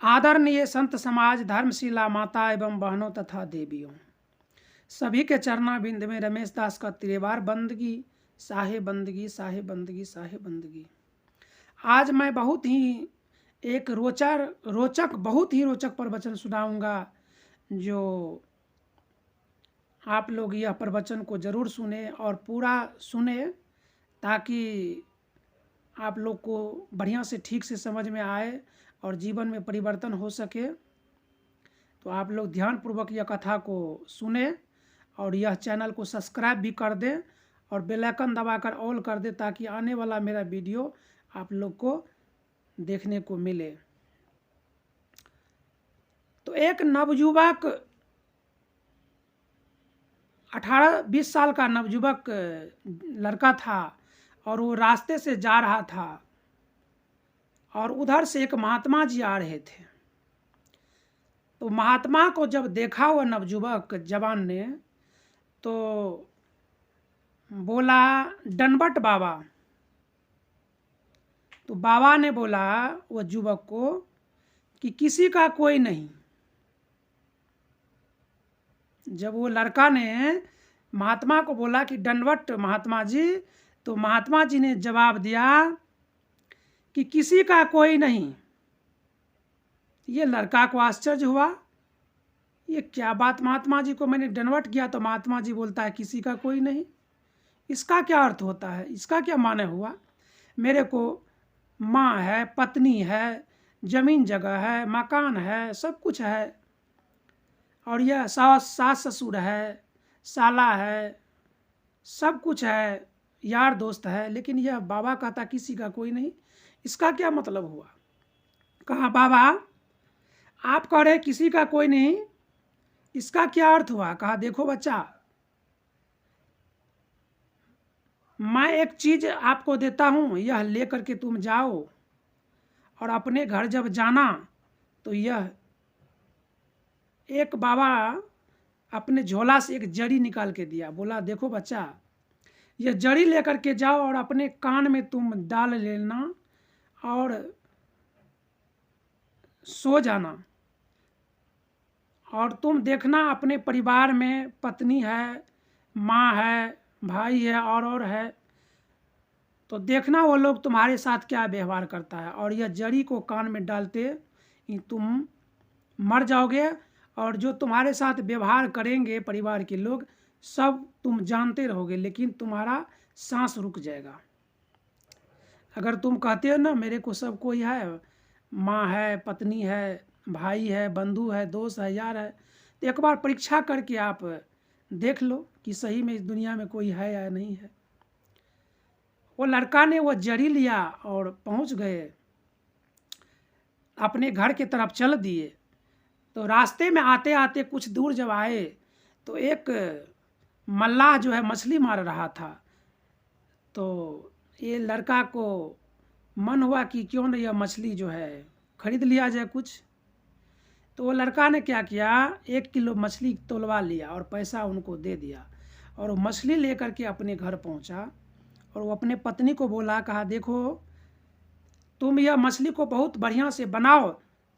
आदरणीय संत समाज, धर्मशिला माता एवं बहनों तथा देवियों, सभी के चरणा बिंद में रमेश दास का तिरेवार बंदगी, साहे बंदगी, साहे बंदगी, साहे बंदगी। आज मैं बहुत ही एक बहुत ही रोचक प्रवचन सुनाऊंगा, जो आप लोग यह प्रवचन को जरूर सुने और पूरा सुने, ताकि आप लोग को बढ़िया से ठीक से समझ में आए और जीवन में परिवर्तन हो सके। तो आप लोग ध्यानपूर्वक यह कथा को सुने और यह चैनल को सब्सक्राइब भी कर दें और बेल आइकन दबाकर ऑल कर दें, ताकि आने वाला मेरा वीडियो आप लोग को देखने को मिले। तो एक नवयुवक 18-20 साल का नवयुवक लड़का था और वो रास्ते से जा रहा था और उधर से एक महात्मा जी आ रहे थे। तो महात्मा को जब देखा वो नवयुवक जवान ने, तो बोला, दंडवत बाबा। तो बाबा ने बोला वो युवक को कि किसी का कोई नहीं। जब वो लड़का ने महात्मा को बोला कि दंडवत महात्मा जी, तो महात्मा जी ने जवाब दिया कि किसी का कोई नहीं। ये लड़का को आश्चर्य हुआ, ये क्या बात, महात्मा जी को मैंने दंडवत किया तो महात्मा जी बोलता है किसी का कोई नहीं। इसका क्या अर्थ होता है, इसका क्या माने हुआ? मेरे को माँ है, पत्नी है, जमीन जगह है, मकान है, सब कुछ है, और यह सास ससुर है, साला है, सब कुछ है, यार दोस्त है, लेकिन यह बाबा कहता किसी का कोई नहीं। इसका क्या मतलब हुआ? कहा बाबा आप कह रहे किसी का कोई नहीं, इसका क्या अर्थ हुआ? कहा देखो बच्चा, मैं एक चीज आपको देता हूं, यह लेकर के तुम जाओ और अपने घर जब जाना तो यह एक बाबा अपने झोला से एक जड़ी निकाल के दिया। बोला देखो बच्चा, यह जड़ी लेकर के जाओ और अपने कान में तुम डाल लेना और सो जाना, और तुम देखना अपने परिवार में पत्नी है, माँ है, भाई है और है, तो देखना वो लोग तुम्हारे साथ क्या व्यवहार करता है। और यह जड़ी को कान में डालते ही तुम मर जाओगे, और जो तुम्हारे साथ व्यवहार करेंगे परिवार के लोग सब तुम जानते रहोगे, लेकिन तुम्हारा सांस रुक जाएगा। अगर तुम कहते हो ना मेरे को सब कोई है, माँ है, पत्नी है, भाई है, बंधु है, दोस्त है, यार है, तो एक बार परीक्षा करके आप देख लो कि सही में इस दुनिया में कोई है या नहीं है। वो लड़का ने वो जड़ी लिया और पहुंच गए, अपने घर की तरफ चल दिए। तो रास्ते में आते आते कुछ दूर जब आए तो एक मल्लाह जो है मछली मार रहा था। तो ये लड़का को मन हुआ कि क्यों न यह मछली जो है खरीद लिया जाए कुछ। तो वो लड़का ने क्या किया, 1 किलो मछली तोलवा लिया और पैसा उनको दे दिया, और वो मछली लेकर के अपने घर पहुंचा और वो अपने पत्नी को बोला, कहा देखो तुम यह मछली को बहुत बढ़िया से बनाओ,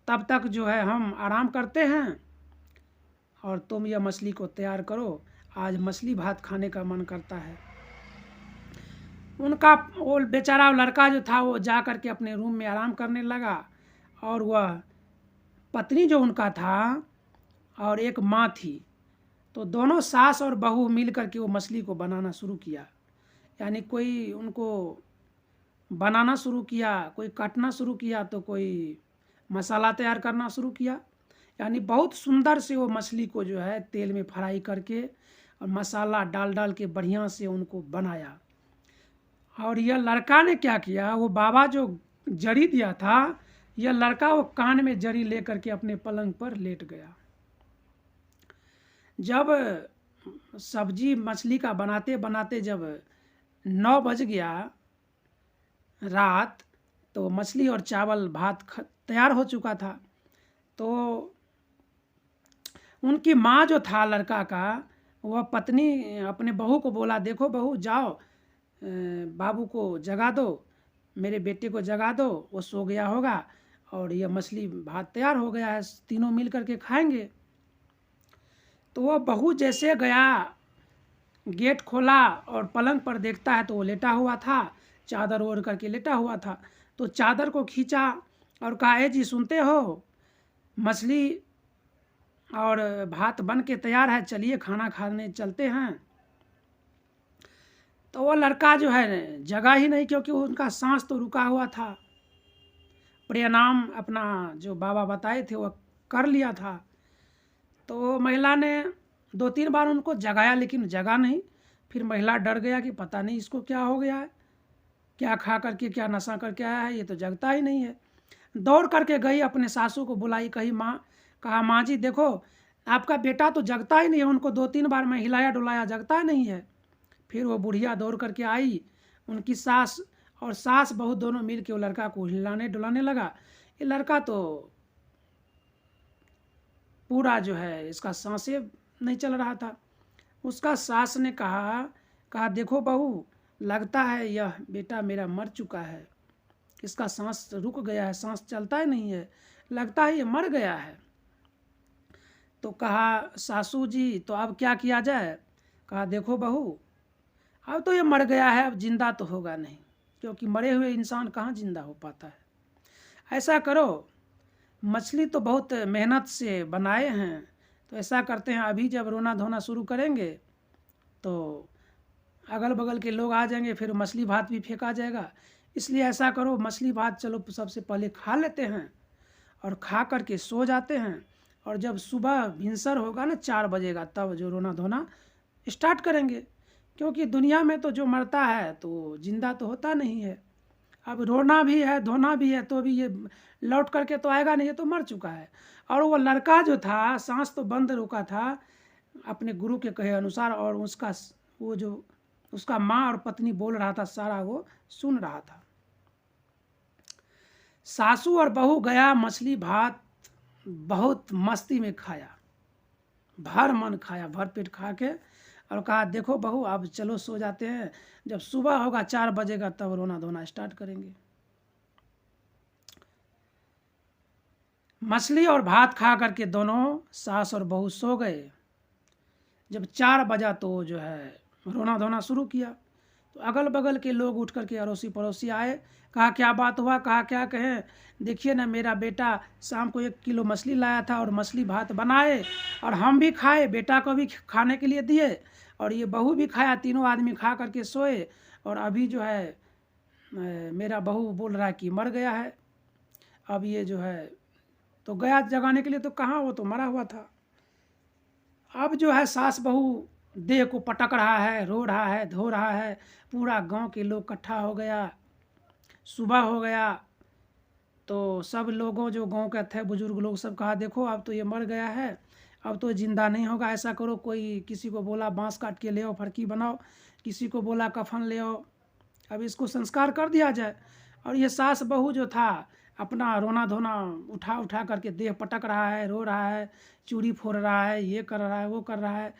तब तक जो है हम आराम करते हैं, और तुम यह मछली को तैयार करो, आज मछली भात खाने का मन करता है। उनका वो बेचारा लड़का जो था वो जा कर के अपने रूम में आराम करने लगा, और वह पत्नी जो उनका था और एक माँ थी, तो दोनों सास और बहू मिल कर के वो मछली को बनाना शुरू किया। यानी कोई उनको बनाना शुरू किया, कोई काटना शुरू किया, तो कोई मसाला तैयार करना शुरू किया। यानी बहुत सुंदर से वो मछली को जो है तेल में फ्राई करके और मसाला डाल डाल के बढ़िया से उनको बनाया। और यह लड़का ने क्या किया, वो बाबा जो जड़ी दिया था, यह लड़का वो कान में जड़ी लेकर के अपने पलंग पर लेट गया। जब सब्जी मछली का बनाते बनाते जब 9 बज गया रात, तो मछली और चावल भात तैयार हो चुका था। तो उनकी माँ जो था लड़का का, वह पत्नी अपने बहू को बोला देखो बहू जाओ बाबू को जगा दो, मेरे बेटे को जगा दो, वो सो गया होगा, और यह मछली भात तैयार हो गया है, तीनों मिल करके खाएंगे। तो वह बहू जैसे गया, गेट खोला और पलंग पर देखता है तो वो लेटा हुआ था, चादर ओढ़ करके लेटा हुआ था। तो चादर को खींचा और कहा, ए जी सुनते हो, मछली और भात बन के तैयार है, चलिए खाना खाने चलते हैं। तो वो लड़का जो है जगा ही नहीं, क्योंकि उनका सांस तो रुका हुआ था। प्रणाम अपना जो बाबा बताए थे वह कर लिया था। तो महिला ने 2-3 बार उनको जगाया, लेकिन जगा नहीं। फिर महिला डर गया कि पता नहीं इसको क्या हो गया है, क्या खा करके, क्या नशा करके आया है, ये तो जगता ही नहीं है। दौड़ करके गई, अपने सासू को बुलाई, कहा माँ जी देखो, आपका बेटा तो जगता ही नहीं है, उनको 2-3 बार मैं हिलाया डुलाया, जगता ही नहीं है। फिर वो बुढ़िया दौड़ करके आई, उनकी सास और सास बहू दोनों मिल के वो लड़का को हिलाने डुलाने लगा। ये लड़का तो पूरा जो है, इसका सांसें नहीं चल रहा था। उसका सास ने कहा देखो बहू, लगता है यह बेटा मेरा मर चुका है, इसका सांस रुक गया है, सांस चलता ही नहीं है, लगता है ये मर गया है। तो कहा सासू जी तो अब क्या किया जाए। कहा देखो बहू, अब तो ये मर गया है, अब जिंदा तो होगा नहीं, क्योंकि मरे हुए इंसान कहाँ जिंदा हो पाता है। ऐसा करो, मछली तो बहुत मेहनत से बनाए हैं, तो ऐसा करते हैं, अभी जब रोना धोना शुरू करेंगे तो अगल बगल के लोग आ जाएंगे, फिर मछली भात भी फेंका जाएगा। इसलिए ऐसा करो, मछली भात चलो सबसे पहले खा लेते हैं और खा करके सो जाते हैं, और जब सुबह भिनसर होगा ना 4 बजेगा, तब जो रोना धोना स्टार्ट करेंगे। क्योंकि दुनिया में तो जो मरता है तो जिंदा तो होता नहीं है। अब रोना भी है धोना भी है तो भी ये लौट करके तो आएगा नहीं, ये तो मर चुका है। और वो लड़का जो था, सांस तो बंद रुका था अपने गुरु के कहे अनुसार, और वो जो उसका माँ और पत्नी बोल रहा था सारा वो सुन रहा था। सासू और बहू गया, मछली भात बहुत मस्ती में खाया, भर मन खाया, भर पेट खा के, और कहा देखो बहू अब चलो सो जाते हैं, जब सुबह होगा 4 बजेगा तब रोना धोना स्टार्ट करेंगे। मछली और भात खा करके दोनों सास और बहू सो गए। जब 4 बजा तो जो है रोना धोना शुरू किया। तो अगल बगल के लोग उठ करके अड़ोसी पड़ोसी आए, कहा क्या बात हुआ, कहा क्या कहें, देखिए ना मेरा बेटा शाम को 1 किलो मछली लाया था और मछली भात बनाए और हम भी खाए, बेटा को भी खाने के लिए दिए और ये बहू भी खाया, तीनों आदमी खा करके सोए, और अभी जो है मेरा बहू बोल रहा है कि मर गया है। अब ये जो है तो गया जगाने के लिए, तो कहाँ, वो तो मरा हुआ था। अब जो है सास बहू देह को पटक रहा है, रो रहा है, धो रहा है, पूरा गांव के लोग इकट्ठा हो गया। सुबह हो गया तो सब लोगों जो गांव के थे बुजुर्ग लोग सब कहा देखो अब तो ये मर गया है, अब तो जिंदा नहीं होगा, ऐसा करो, कोई किसी को बोला बांस काट के ले आओ, फरकी बनाओ, किसी को बोला कफन ले आओ, अब इसको संस्कार कर दिया जाए। और ये सास बहू जो था अपना रोना धोना उठा उठा करके देह पटक रहा है, रो रहा है, चूड़ी फोड़ रहा है, ये कर रहा है, वो कर रहा है।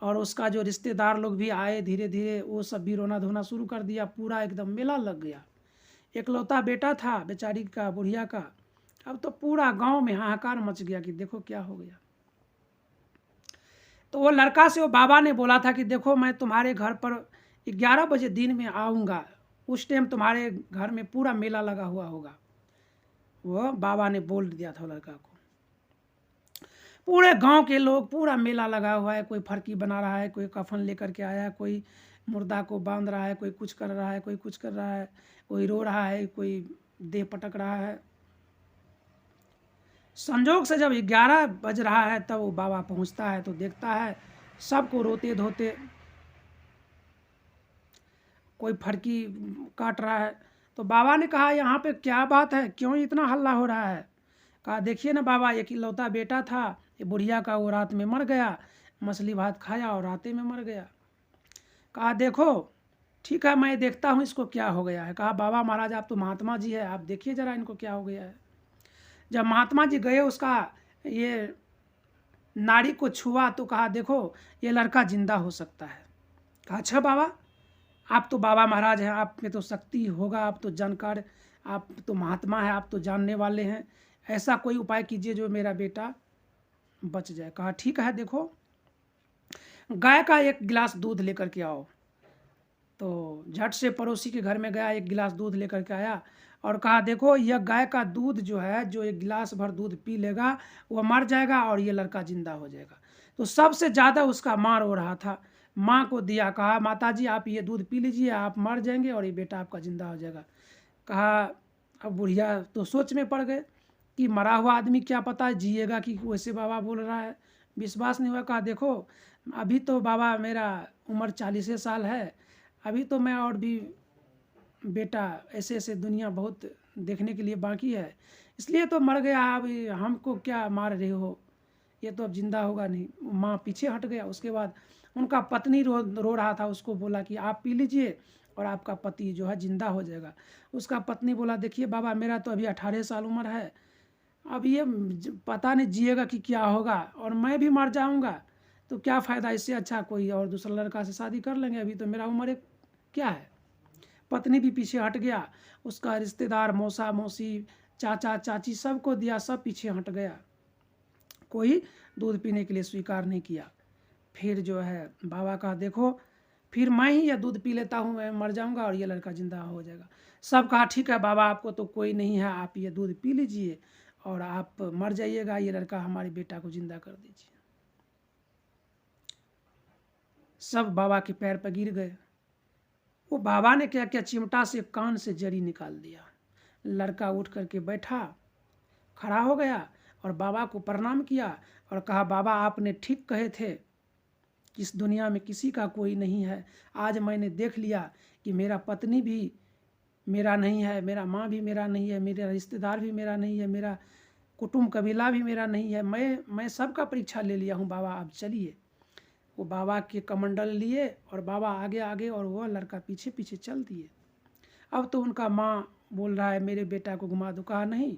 और उसका जो रिश्तेदार लोग भी आए धीरे धीरे, वो सब भी रोना धोना शुरू कर दिया, पूरा एकदम मेला लग गया। एकलौता बेटा था बेचारी का, बुढ़िया का। अब तो पूरा गांव में हाहाकार मच गया कि देखो क्या हो गया। तो वो लड़का से वो बाबा ने बोला था कि देखो मैं तुम्हारे घर पर 11 बजे दिन में आऊँगा, उस टाइम तुम्हारे घर में पूरा मेला लगा हुआ होगा। वो बाबा ने बोल दिया था लड़का को। पूरे गांव के लोग, पूरा मेला लगा हुआ है, कोई फरकी बना रहा है, कोई कफन लेकर के आया है, कोई मुर्दा को बांध रहा है, कोई कुछ कर रहा है, कोई कुछ कर रहा है, कोई रो रहा है, कोई देह पटक रहा है। संजोग से जब 11 बज रहा है तब वो बाबा पहुंचता है तो देखता है सबको रोते धोते, कोई फरकी काट रहा है। तो बाबा ने कहा यहाँ पे क्या बात है, क्यों इतना हल्ला हो रहा है। कहा देखिए ना बाबा, एक इकलौता बेटा था, ये बुढ़िया का, वो रात में मर गया, मछली भात खाया और रात में मर गया। कहा देखो ठीक है मैं देखता हूँ इसको क्या हो गया है। कहा बाबा महाराज आप तो महात्मा जी है, आप देखिए जरा इनको क्या हो गया है। जब महात्मा जी गए उसका ये नाड़ी को छुआ तो कहा देखो ये लड़का जिंदा हो सकता है। कहा अच्छा बाबा, आप तो बाबा महाराज हैं, आप में तो शक्ति होगा, आप तो जानकार आप तो महात्मा है, आप तो जानने वाले हैं, ऐसा कोई उपाय कीजिए जो मेरा बेटा बच जाए। कहा ठीक है, देखो गाय का 1 गिलास दूध लेकर के आओ। तो झट से पड़ोसी के घर में गया, 1 गिलास दूध लेकर के आया और कहा देखो यह गाय का दूध जो है, जो 1 गिलास भर दूध पी लेगा वह मर जाएगा और ये लड़का जिंदा हो जाएगा। तो सबसे ज़्यादा उसका माँ रो रहा था, माँ को दिया, कहा माता जी आप ये दूध पी लीजिए, आप मर जाएंगे और ये बेटा आपका जिंदा हो जाएगा। कहा अब बुढ़िया तो सोच में पड़ गए कि मरा हुआ आदमी क्या पता जिएगा कि वैसे बाबा बोल रहा है, विश्वास नहीं हुआ। कहा देखो अभी तो बाबा मेरा उम्र 40 साल है, अभी तो मैं और भी बेटा ऐसे ऐसे दुनिया बहुत देखने के लिए बाकी है, इसलिए तो मर गया, अब हमको क्या मार रहे हो, ये तो अब जिंदा होगा नहीं। माँ पीछे हट गया। उसके बाद उनका पत्नी रो रहा था, उसको बोला कि आप पी लीजिए और आपका पति जो है जिंदा हो जाएगा। उसका पत्नी बोला देखिए बाबा मेरा तो अभी 18 साल उम्र है, अब ये पता नहीं जिएगा कि क्या होगा और मैं भी मर जाऊंगा, तो क्या फ़ायदा, इससे अच्छा कोई और दूसरा लड़का से शादी कर लेंगे, अभी तो मेरा उम्र क्या है। पत्नी भी पीछे हट गया, उसका रिश्तेदार मौसा मौसी चाचा चाची सबको दिया, सब पीछे हट गया, कोई दूध पीने के लिए स्वीकार नहीं किया। फिर जो है बाबा का देखो फिर मैं ही यह दूध पी लेता हूँ, मैं मर जाऊंगा और ये लड़का जिंदा हो जाएगा। सब कहा ठीक है बाबा आपको तो कोई नहीं है, आप ये दूध पी लीजिए और आप मर जाइएगा, ये लड़का हमारे बेटा को जिंदा कर दीजिए। सब बाबा के पैर पर गिर गए। वो बाबा ने क्या किया, चिमटा से कान से जरी निकाल दिया। लड़का उठ करके बैठा, खड़ा हो गया और बाबा को प्रणाम किया और कहा बाबा आपने ठीक कहे थे कि इस दुनिया में किसी का कोई नहीं है, आज मैंने देख लिया कि मेरा पत्नी भी मेरा नहीं है, मेरा माँ भी मेरा नहीं है, मेरा रिश्तेदार भी मेरा नहीं है, मेरा कुटुंब कबीला भी मेरा नहीं है, मैं सबका परीक्षा ले लिया हूँ बाबा, अब चलिए। वो बाबा के कमंडल लिए और बाबा आगे आगे और वह लड़का पीछे पीछे चल दिए। अब तो उनका माँ बोल रहा है मेरे बेटा को घुमा दो। कहा नहीं,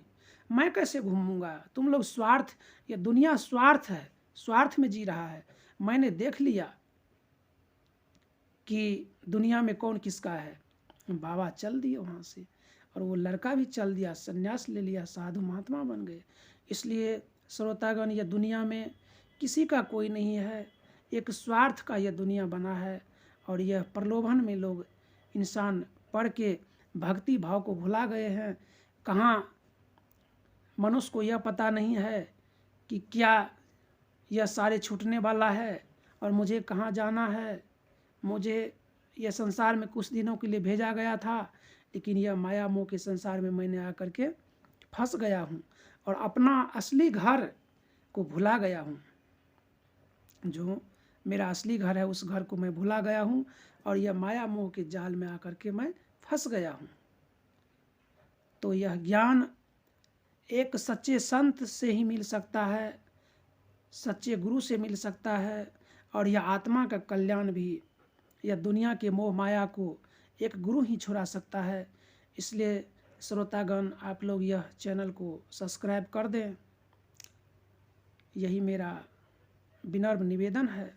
मैं कैसे घूमूंगा, तुम लोग स्वार्थ, ये दुनिया स्वार्थ है, स्वार्थ में जी रहा है, मैंने देख लिया कि दुनिया में कौन किसका है। बाबा चल दिए वहाँ से और वो लड़का भी चल दिया, संन्यास ले लिया, साधु महात्मा बन गए। इसलिए श्रोतागण यह दुनिया में किसी का कोई नहीं है, एक स्वार्थ का यह दुनिया बना है और यह प्रलोभन में लोग इंसान पढ़ के भक्ति भाव को भुला गए हैं। कहाँ मनुष्य को यह पता नहीं है कि क्या यह सारे छूटने वाला है और मुझे कहाँ जाना है। मुझे यह संसार में कुछ दिनों के लिए भेजा गया था, लेकिन यह माया मोह के संसार में मैंने आकर के फंस गया हूँ और अपना असली घर को भुला गया हूँ। जो मेरा असली घर है उस घर को मैं भुला गया हूँ और यह माया मोह के जाल में आकर के मैं फंस गया हूँ। तो यह ज्ञान एक सच्चे संत से ही मिल सकता है, सच्चे गुरु से मिल सकता है और यह आत्मा का कल्याण भी, यह दुनिया के मोह माया को एक गुरु ही छुड़ा सकता है। इसलिए श्रोतागण आप लोग यह चैनल को सब्सक्राइब कर दें, यही मेरा विनम्र निवेदन है।